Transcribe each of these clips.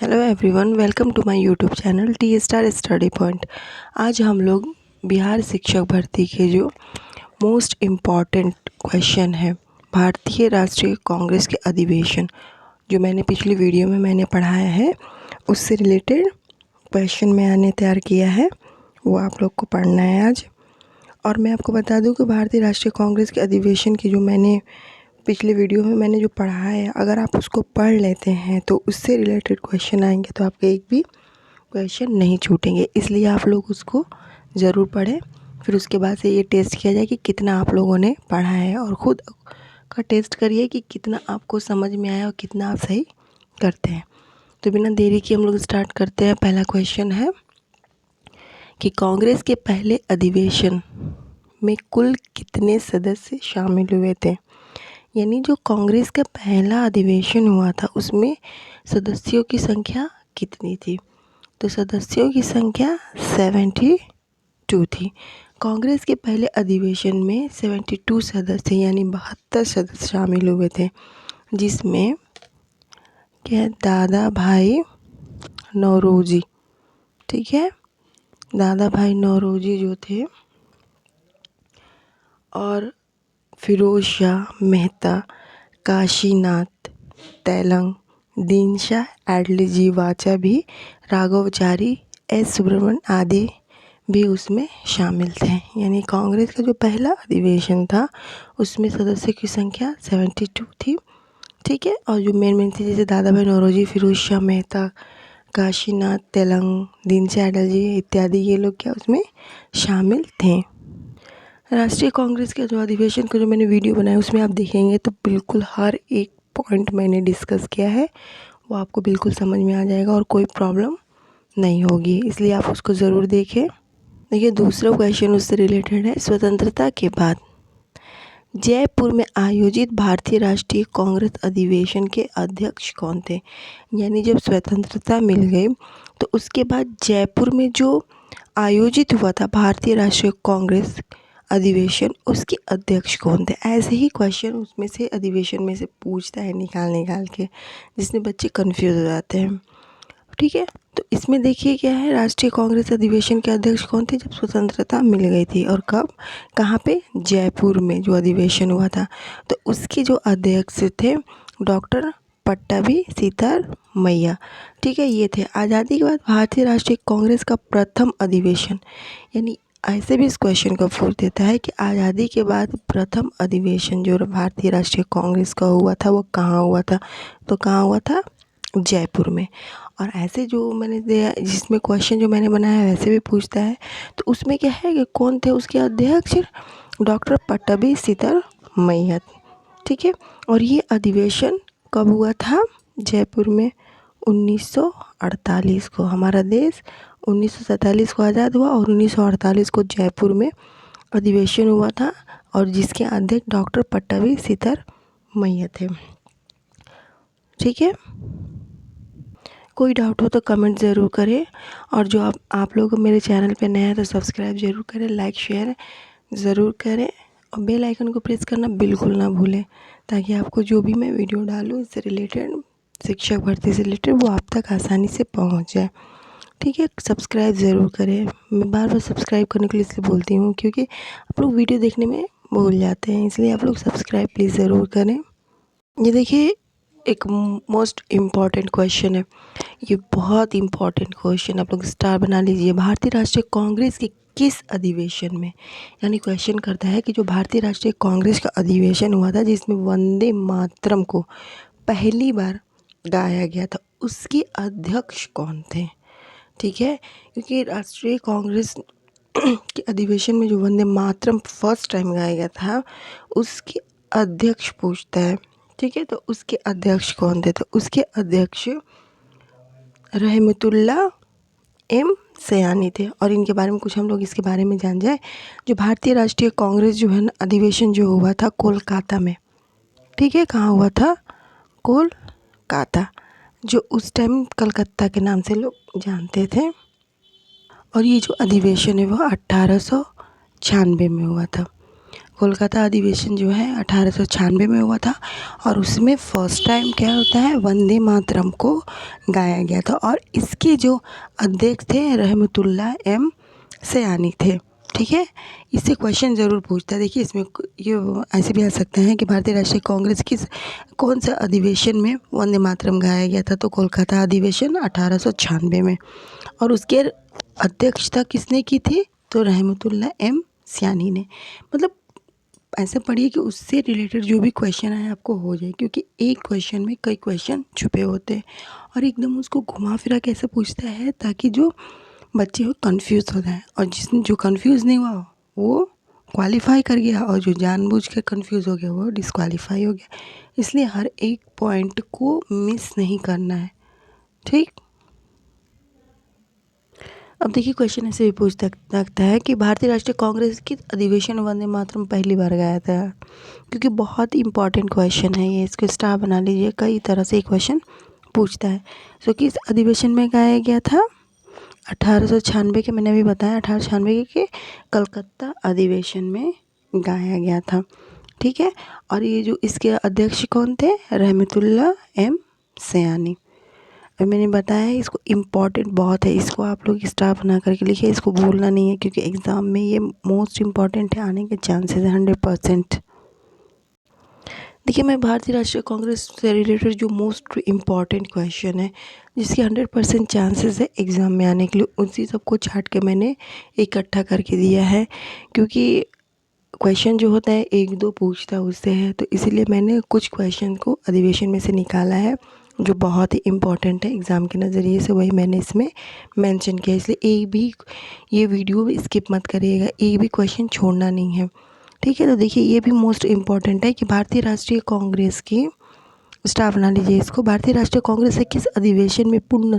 Hello everyone, welcome to my YouTube channel T star study point. आज हम लोग बिहार शिक्षक भर्ती के जो मोस्ट इम्पॉर्टेंट क्वेश्चन है भारतीय राष्ट्रीय कांग्रेस के अधिवेशन, जो मैंने पिछली वीडियो में मैंने पढ़ाया है, उससे रिलेटेड क्वेश्चन मैंने तैयार किया है, वो आप लोग को पढ़ना है आज। और मैं आपको बता दूं कि भारतीय राष्ट्रीय कांग्रेस के अधिवेशन की जो मैंने पिछले वीडियो में मैंने जो पढ़ा है, अगर आप उसको पढ़ लेते हैं तो उससे रिलेटेड क्वेश्चन आएंगे तो आपके एक भी क्वेश्चन नहीं छूटेंगे। इसलिए आप लोग उसको ज़रूर पढ़ें। फिर उसके बाद से ये टेस्ट किया जाए कि कितना आप लोगों ने पढ़ा है, और ख़ुद का टेस्ट करिए कि कितना आपको समझ में आया और कितना आप सही करते हैं। तो बिना देरी के हम लोग स्टार्ट करते हैं। पहला क्वेश्चन है कि कांग्रेस के पहले अधिवेशन में कुल कितने सदस्य शामिल हुए थे। यानी जो कांग्रेस का पहला अधिवेशन हुआ था उसमें सदस्यों की संख्या कितनी थी। तो सदस्यों की संख्या 72 थी। कांग्रेस के पहले अधिवेशन में 72 सदस्य यानी 72 सदस्य शामिल हुए थे, जिसमें क्या दादा भाई नौरोजी, ठीक है, दादा भाई नौरोजी जो थे, और फिरोज शाह मेहता, काशीनाथ तेलंग, दीनशाह एडली वाचा भी, राघवचारी, एस सुब्रमण्यम आदि भी उसमें शामिल थे। यानी कांग्रेस का जो पहला अधिवेशन था उसमें सदस्यों की संख्या 72 थी, ठीक है। और जो मेन थी जैसे दादा भाई नौरोजी, फिरोज शाह मेहता, काशीनाथ तेलंग, दीनशाह एडली इत्यादि, ये लोग क्या उसमें शामिल थे। राष्ट्रीय कांग्रेस के जो अधिवेशन का जो मैंने वीडियो बनाया उसमें आप देखेंगे तो बिल्कुल हर एक पॉइंट मैंने डिस्कस किया है, वो आपको बिल्कुल समझ में आ जाएगा और कोई प्रॉब्लम नहीं होगी, इसलिए आप उसको ज़रूर देखें। देखिए, दूसरा क्वेश्चन उससे रिलेटेड है। स्वतंत्रता के बाद जयपुर में आयोजित भारतीय राष्ट्रीय कांग्रेस अधिवेशन के अध्यक्ष कौन थे। यानी जब स्वतंत्रता मिल गई तो उसके बाद जयपुर में जो आयोजित हुआ था भारतीय राष्ट्रीय कांग्रेस अधिवेशन, उसके अध्यक्ष कौन थे। ऐसे ही क्वेश्चन उसमें से अधिवेशन में से पूछता है निकाल के, जिसमें बच्चे कंफ्यूज हो जाते हैं, ठीक है। तो इसमें देखिए क्या है, राष्ट्रीय कांग्रेस अधिवेशन के अध्यक्ष कौन थे जब स्वतंत्रता मिल गई थी, और कब, कहाँ पे, जयपुर में जो अधिवेशन हुआ था। तो उसके जो अध्यक्ष थे डॉक्टर पट्टाभी सीतारमैया, ठीक है, ये थे। आज़ादी के बाद भारतीय राष्ट्रीय कांग्रेस का प्रथम अधिवेशन, यानी ऐसे भी इस क्वेश्चन का फूल देता है कि आज़ादी के बाद प्रथम अधिवेशन जो भारतीय राष्ट्रीय कांग्रेस का हुआ था वो कहाँ हुआ था। तो कहाँ हुआ था, जयपुर में। और ऐसे जो मैंने दिया जिसमें क्वेश्चन जो मैंने बनाया है वैसे भी पूछता है, तो उसमें क्या है कि कौन थे उसके अध्यक्ष, डॉक्टर पट्टाभी सीतारमैया, ठीक है। और ये अधिवेशन कब हुआ था, जयपुर में 1948 को। हमारा देश 1947 को आज़ाद हुआ और 1948 को जयपुर में अधिवेशन हुआ था, और जिसके अध्यक्ष डॉक्टर पट्टाभी सीतारमैया थे, ठीक है। कोई डाउट हो तो कमेंट ज़रूर करें, और जो आप लोग मेरे चैनल पे नए हैं तो सब्सक्राइब ज़रूर करें, लाइक शेयर ज़रूर करें, और बेल आइकन को प्रेस करना बिल्कुल ना भूलें, ताकि आपको जो भी मैं वीडियो डालूँ इससे रिलेटेड, शिक्षक भर्ती से रिलेटेड, वो आप तक आसानी से पहुंच जाए, ठीक है। सब्सक्राइब ज़रूर करें। मैं बार बार सब्सक्राइब करने के लिए इसलिए बोलती हूँ क्योंकि आप लोग वीडियो देखने में भूल जाते हैं, इसलिए आप लोग सब्सक्राइब प्लीज़ ज़रूर करें। ये देखिए, एक मोस्ट इम्पॉर्टेंट क्वेश्चन है, ये बहुत इम्पॉर्टेंट क्वेश्चन, आप लोग स्टार बना लीजिए। भारतीय राष्ट्रीय कांग्रेस के किस अधिवेशन में, यानी क्वेश्चन करता है कि जो भारतीय राष्ट्रीय कांग्रेस का अधिवेशन हुआ था जिसमें वंदे मातरम को पहली बार गाया गया था, उसके अध्यक्ष कौन थे, ठीक है। क्योंकि राष्ट्रीय कांग्रेस के अधिवेशन में जो वंदे मातरम फर्स्ट टाइम गाया गया था उसके अध्यक्ष पूछता है, ठीक है। तो उसके अध्यक्ष कौन थे, तो उसके अध्यक्ष रहमतुल्लाह एम सयानी थे। और इनके बारे में कुछ हम लोग इसके बारे में जान जाए। जो भारतीय राष्ट्रीय कांग्रेस जो है ना, अधिवेशन जो हुआ था कोलकाता में, ठीक है, कहाँ हुआ था, कोलकाता, जो उस टाइम कलकत्ता के नाम से लोग जानते थे। और ये जो अधिवेशन है वो 1896 में हुआ था। कोलकाता अधिवेशन जो है 1896 में हुआ था और उसमें फर्स्ट टाइम क्या होता है, वंदे मातरम को गाया गया था और इसके जो अध्यक्ष थे रहमतुल्लाह एम सयानी थे। ठीक है, इससे क्वेश्चन ज़रूर पूछता है। देखिए इसमें ये ऐसे भी आ सकते हैं कि भारतीय राष्ट्रीय कांग्रेस किस कौन सा अधिवेशन में वंदे मातरम गाया गया था, तो कोलकाता अधिवेशन 1896 में। और उसके अध्यक्षता किसने की थी, तो रहमतुल्लाह एम सयानी ने। मतलब ऐसे पढ़िए कि उससे रिलेटेड जो भी क्वेश्चन आए आपको हो जाए, क्योंकि एक क्वेश्चन में कई क्वेश्चन छुपे होते हैं और एकदम उसको घुमा फिरा कैसे पूछता है ताकि जो बच्चे हो कंफ्यूज हो जाए, और जो कंफ्यूज नहीं हुआ वो क्वालिफाई कर गया और जो जानबूझ के कंफ्यूज हो गया वो डिस्क्वालीफाई हो गया। इसलिए हर एक पॉइंट को मिस नहीं करना है। ठीक, अब देखिए क्वेश्चन ऐसे भी पूछ सकता है कि भारतीय राष्ट्रीय कांग्रेस किस अधिवेशन में वंदे मातरम पहली बार गाया था, क्योंकि बहुत ही इंपॉर्टेंट क्वेश्चन है ये, इसको स्टार बना लीजिए, कई तरह से ये क्वेश्चन पूछता है। तो किस अधिवेशन में गाया गया था, 1896 के, मैंने अभी बताया 1896 के कलकत्ता अधिवेशन में गाया गया था। ठीक है, और ये जो इसके अध्यक्ष कौन थे, रहमतुल्लाह एम सयानी। और मैंने बताया है इसको इम्पॉर्टेंट बहुत है, इसको आप लोग स्टार बना करके लिखिए, इसको भूलना नहीं है क्योंकि एग्ज़ाम में ये मोस्ट इम्पॉर्टेंट है, आने के चांसेस है 100%। देखिए मैं भारतीय राष्ट्रीय कांग्रेस से रिलेटेड जो मोस्ट इम्पॉर्टेंट क्वेश्चन है जिसके 100% चांसेस है एग्ज़ाम में आने के लिए, उसी सबको छाट के मैंने इकट्ठा करके दिया है, क्योंकि क्वेश्चन जो होता है एक दो पूछता उससे है, तो इसीलिए मैंने कुछ क्वेश्चन को अधिवेशन में से निकाला है जो बहुत ही इम्पॉर्टेंट है एग्ज़ाम के नज़रिए से, वही मैंने इसमें मेंशन किया। इसलिए एक भी ये वीडियो स्किप मत करिएगा, एक भी क्वेश्चन छोड़ना नहीं है। ठीक है, तो देखिए ये भी मोस्ट इम्पॉर्टेंट है कि भारतीय राष्ट्रीय कांग्रेस की, स्टार बना लीजिए इसको, भारतीय राष्ट्रीय कांग्रेस से किस अधिवेशन में पूर्ण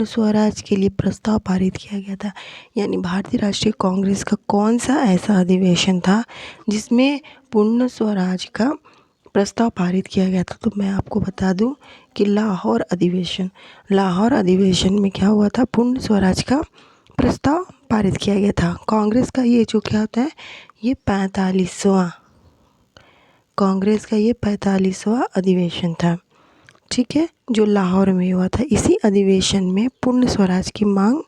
स्वराज के लिए प्रस्ताव पारित किया गया था। यानी भारतीय राष्ट्रीय कांग्रेस का कौन सा ऐसा अधिवेशन था जिसमें पूर्ण स्वराज का प्रस्ताव पारित किया गया था, तो मैं आपको बता दूं कि लाहौर अधिवेशन में क्या हुआ था, पूर्ण स्वराज का प्रस्ताव पारित किया गया था। कांग्रेस का ये जो क्या होता है, ये 45वां कांग्रेस का ये 45वां अधिवेशन था। ठीक है, जो लाहौर में हुआ था। इसी अधिवेशन में पूर्ण स्वराज की मांग,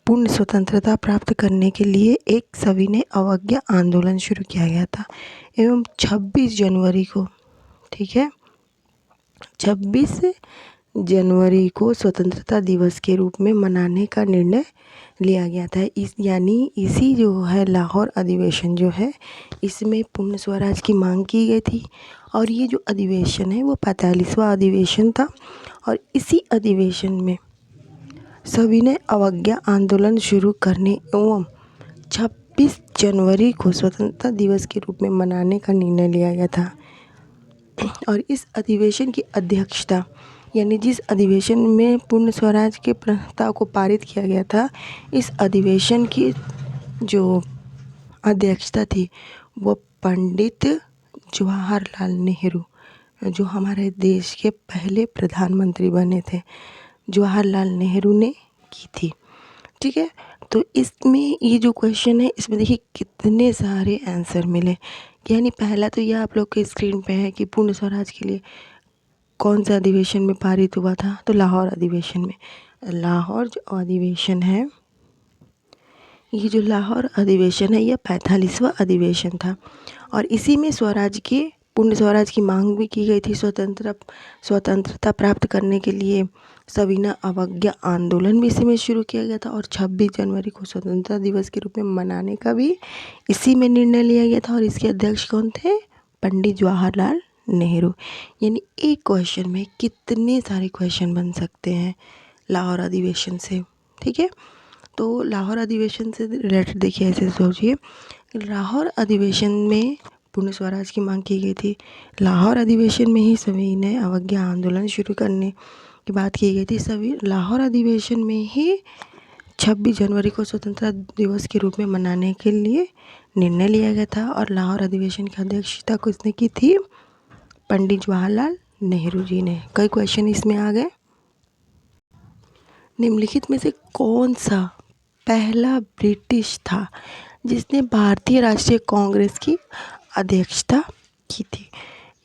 पूर्ण स्वतंत्रता प्राप्त करने के लिए एक सविनय अवज्ञा आंदोलन शुरू किया गया था एवं 26 जनवरी को, ठीक है, 26 जनवरी को स्वतंत्रता दिवस के रूप में मनाने का निर्णय लिया गया था। यानी इसी जो है लाहौर अधिवेशन जो है इसमें पूर्ण स्वराज की मांग की गई थी और ये जो अधिवेशन है वो 45वां अधिवेशन था और इसी अधिवेशन में सविनय अवज्ञा आंदोलन शुरू करने एवं 26 जनवरी को स्वतंत्रता दिवस के रूप में मनाने का निर्णय लिया गया था। और इस अधिवेशन की अध्यक्षता, यानी जिस अधिवेशन में पूर्ण स्वराज के प्रस्ताव को पारित किया गया था, इस अधिवेशन की जो अध्यक्षता थी वो पंडित जवाहरलाल नेहरू, जो हमारे देश के पहले प्रधानमंत्री बने थे, जवाहरलाल नेहरू ने की थी। ठीक है, तो इसमें ये जो क्वेश्चन है इसमें देखिए कितने सारे आंसर मिले। यानी पहला तो ये आप लोग के स्क्रीन पे है कि पूर्ण स्वराज के लिए कौन सा अधिवेशन में पारित हुआ था, तो लाहौर अधिवेशन में। लाहौर जो अधिवेशन है, ये जो लाहौर अधिवेशन है यह 45वां अधिवेशन था और इसी में स्वराज के पूर्ण स्वराज की मांग भी की गई थी। स्वतंत्रता प्राप्त करने के लिए सविनय अवज्ञा आंदोलन भी इसी में शुरू किया गया था और 26 जनवरी को स्वतंत्रता दिवस के रूप में मनाने का भी इसी में निर्णय लिया गया था और इसके अध्यक्ष कौन थे, पंडित जवाहरलाल नेहरू। यानी एक क्वेश्चन में कितने सारे क्वेश्चन बन सकते हैं लाहौर अधिवेशन से। ठीक है, तो लाहौर अधिवेशन से रिलेटेड देखिए ऐसे सोचिए, लाहौर अधिवेशन में पूर्ण स्वराज की मांग की गई थी। लाहौर अधिवेशन में ही सविनय अवज्ञा आंदोलन शुरू करने की बात की गई थी। सभी लाहौर अधिवेशन में ही 26 जनवरी को स्वतंत्रता दिवस के रूप में मनाने के लिए निर्णय लिया गया था और लाहौर अधिवेशन की अध्यक्षता किसने की थी, पंडित जवाहरलाल नेहरू जी ने। कई क्वेश्चन इसमें आ गए। निम्नलिखित में से कौन सा पहला ब्रिटिश था जिसने भारतीय राष्ट्रीय कांग्रेस की अध्यक्षता की थी।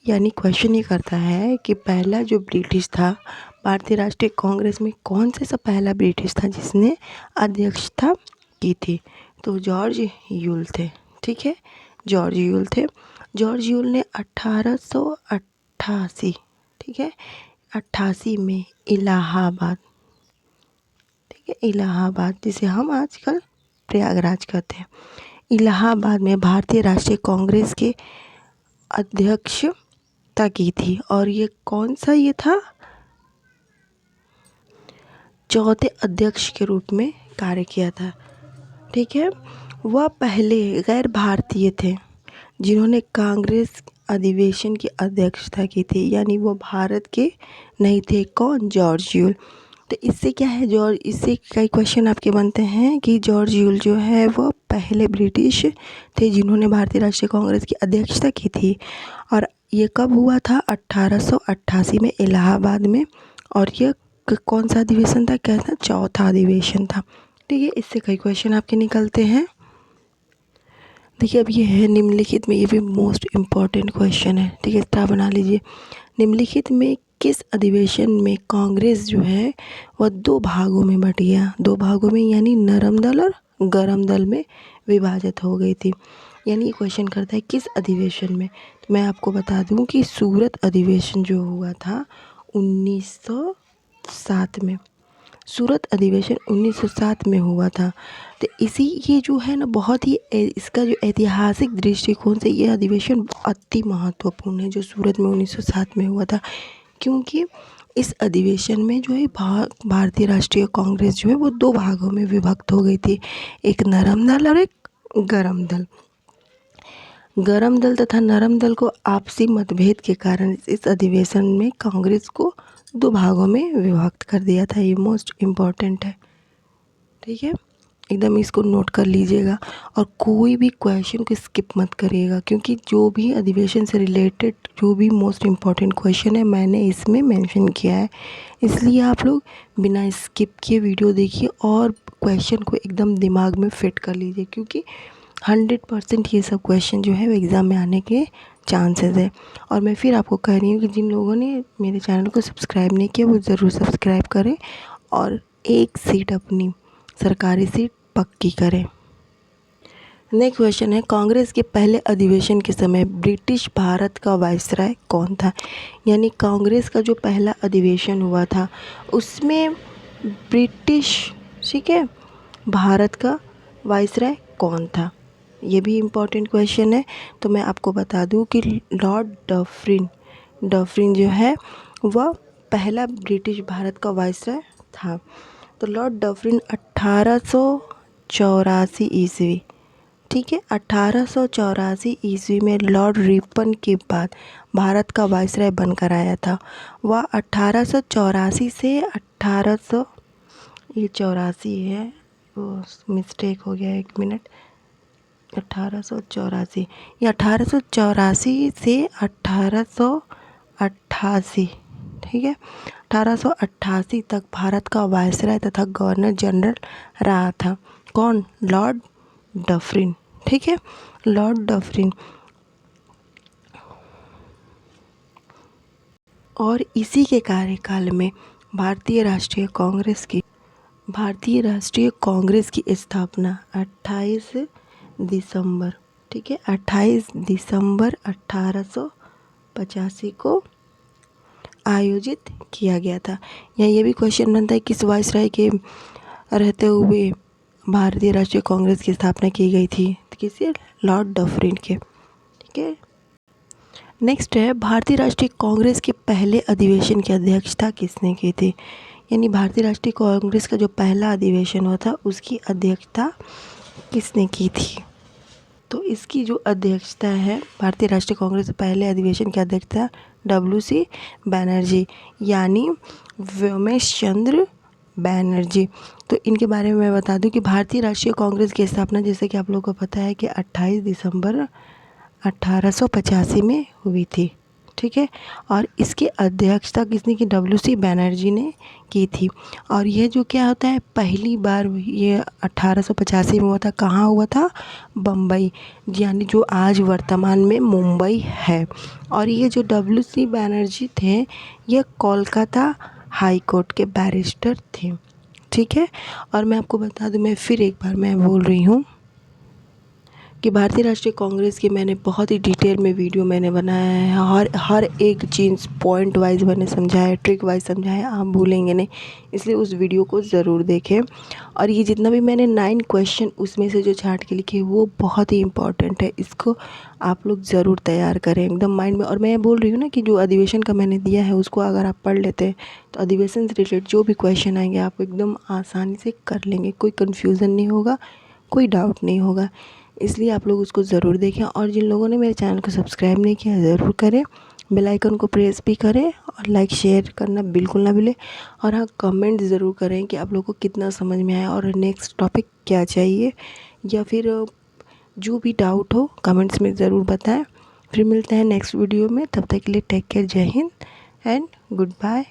यानी क्वेश्चन ये करता है कि पहला जो ब्रिटिश था भारतीय राष्ट्रीय कांग्रेस में, कौन से सा पहला ब्रिटिश था जिसने अध्यक्षता की थी? तो जॉर्ज यूल थे। ठीक है, जॉर्ज यूल थे। जॉर्ज यूल ने 1888, ठीक है, 88 में इलाहाबाद, ठीक है, इलाहाबाद जिसे हम आजकल प्रयागराज कहते हैं, इलाहाबाद में भारतीय राष्ट्रीय कांग्रेस के अध्यक्षता की थी। और ये कौन सा ये था? चौथे अध्यक्ष के रूप में कार्य किया था। ठीक है, वह पहले गैर भारतीय थे जिन्होंने कांग्रेस अधिवेशन की अध्यक्षता की थी, यानी वो भारत के नहीं थे। कौन? George Yule. तो इससे क्या है, जॉर्ज, इससे कई क्वेश्चन आपके बनते हैं कि जॉर्ज यूल जो है वो पहले ब्रिटिश थे जिन्होंने भारतीय राष्ट्रीय कांग्रेस की अध्यक्षता की थी। और ये कब हुआ था? 1888 में इलाहाबाद में। और ये कौन सा अधिवेशन था? क्या था? चौथा अधिवेशन था। ठीक है, इससे कई क्वेश्चन आपके निकलते हैं। देखिए, अब ये है निम्नलिखित में, ये भी मोस्ट इम्पॉर्टेंट क्वेश्चन है। ठीक है, इस तरह बना लीजिए। निम्नलिखित में किस अधिवेशन में कांग्रेस जो है वह दो भागों में बट गया? दो भागों में यानी नरम दल और गरम दल में विभाजित हो गई थी। यानी ये क्वेश्चन करता है किस अधिवेशन में। तो मैं आपको बता दूं कि सूरत अधिवेशन जो हुआ था 1907 में, सूरत अधिवेशन 1907 में हुआ था। तो इसी ये जो है ना, बहुत ही इसका जो ऐतिहासिक दृष्टिकोण से ये अधिवेशन अति महत्वपूर्ण है जो सूरत में 1907 में हुआ था। क्योंकि इस अधिवेशन में जो है भारतीय राष्ट्रीय कांग्रेस जो है वो दो भागों में विभक्त हो गई थी, एक नरम दल और एक गरम दल। गरम दल तथा नरम दल को आपसी मतभेद के कारण इस अधिवेशन में कांग्रेस को दो भागों में विभक्त कर दिया था। ये मोस्ट इम्पॉर्टेंट है। ठीक है, एकदम इसको नोट कर लीजिएगा और कोई भी क्वेश्चन को स्किप मत करिएगा, क्योंकि जो भी अधिवेशन से रिलेटेड जो भी मोस्ट इम्पॉर्टेंट क्वेश्चन है मैंने इसमें मेंशन किया है। इसलिए आप लोग बिना स्किप किए वीडियो देखिए और क्वेश्चन को एकदम दिमाग में फिट कर लीजिए, क्योंकि 100% ये सब क्वेश्चन जो है वो एग्ज़ाम में आने के चांसेस है। और मैं फिर आपको कह रही हूँ कि जिन लोगों ने मेरे चैनल को सब्सक्राइब नहीं किया वो ज़रूर सब्सक्राइब करें और एक सीट अपनी सरकारी सीट पक्की करें। नेक्स्ट क्वेश्चन है, कांग्रेस के पहले अधिवेशन के समय ब्रिटिश भारत का वायसराय कौन था? यानी कांग्रेस का जो पहला अधिवेशन हुआ था उसमें ब्रिटिश, ठीक है, भारत का वायसराय कौन था? ये भी इम्पॉर्टेंट क्वेश्चन है। तो मैं आपको बता दूं कि लॉर्ड डफरिन जो है वह पहला ब्रिटिश भारत का वायसराय था। तो लॉर्ड डफरिन 1884 ईस्वी, ठीक है, 1884 ईस्वी में लॉर्ड रिपन के बाद भारत का वायसराय बनकर आया था। वह 1884 से 1800, ये 84 है, वो मिस्टेक हो गया, 1 मिनट, 1884, ये 1884 से 1888, ठीक है, 1888 तक भारत का वायसराय तथा गवर्नर जनरल रहा था। कौन? Lord Dufferin. ठीक है, लॉर्ड डफरिन। और इसी के कार्यकाल में भारतीय राष्ट्रीय कांग्रेस की स्थापना 28 दिसंबर, ठीक है, 28 दिसंबर 1885 को आयोजित किया गया था। यहाँ ये भी क्वेश्चन बनता है किस वायसराय के रहते हुए भारतीय राष्ट्रीय कांग्रेस की स्थापना की गई थी? तो किसी? लॉर्ड डफरिन के। ठीक है, नेक्स्ट है, भारतीय राष्ट्रीय कांग्रेस के पहले अधिवेशन की अध्यक्षता किसने की थी? यानी भारतीय राष्ट्रीय कांग्रेस का जो पहला अधिवेशन हुआ था उसकी अध्यक्षता किसने की थी? तो इसकी जो अध्यक्षता है भारतीय राष्ट्रीय कांग्रेस पहले अधिवेशन की अध्यक्षता WC बैनर्जी, यानी व्योमेश चंद्र बैनर्जी। तो इनके बारे में मैं बता दूं कि भारतीय राष्ट्रीय कांग्रेस की स्थापना, जैसे कि आप लोगों को पता है कि 28 दिसंबर 1885 में हुई थी। ठीक है। और इसकी अध्यक्षता किसने की? WC बैनर्जी ने की थी। और ये जो क्या होता है, पहली बार ये 1885 में हुआ था। कहाँ हुआ था? बम्बई, यानी जो आज वर्तमान में मुंबई है। और ये जो WC बैनर्जी थे, ये कोलकाता हाई कोर्ट के बैरिस्टर थे, ठीक है। और मैं आपको बता दूं, मैं फिर एक बार मैं बोल रही हूँ कि भारतीय राष्ट्रीय कांग्रेस की मैंने बहुत ही डिटेल में वीडियो मैंने बनाया है। हर एक चीज़ पॉइंट वाइज मैंने समझाया, ट्रिक वाइज समझाया, आप भूलेंगे नहीं, इसलिए उस वीडियो को ज़रूर देखें। और ये जितना भी मैंने 9 क्वेश्चन उसमें से जो छांट के लिखे, वो बहुत ही इंपॉर्टेंट है, इसको आप लोग ज़रूर तैयार करें एकदम माइंड में। और मैं बोल रही हूँ ना कि जो अधिवेशन का मैंने दिया है, उसको अगर आप पढ़ लेते हैं तो अधिवेशन से रिलेटेड जो भी क्वेश्चन आएंगे आप एकदम आसानी से कर लेंगे, कोई कन्फ्यूज़न नहीं होगा, कोई डाउट नहीं होगा। इसलिए आप लोग उसको ज़रूर देखें। और जिन लोगों ने मेरे चैनल को सब्सक्राइब नहीं किया, ज़रूर करें, बेल आइकन को प्रेस भी करें, और लाइक शेयर करना बिल्कुल ना भूलें। और हाँ, कमेंट ज़रूर करें कि आप लोगों को कितना समझ में आया और नेक्स्ट टॉपिक क्या चाहिए, या फिर जो भी डाउट हो कमेंट्स में ज़रूर बताएं। फिर मिलते हैं नेक्स्ट वीडियो में, तब तक के लिए टेक केयर, जय हिंद एंड गुड बाय।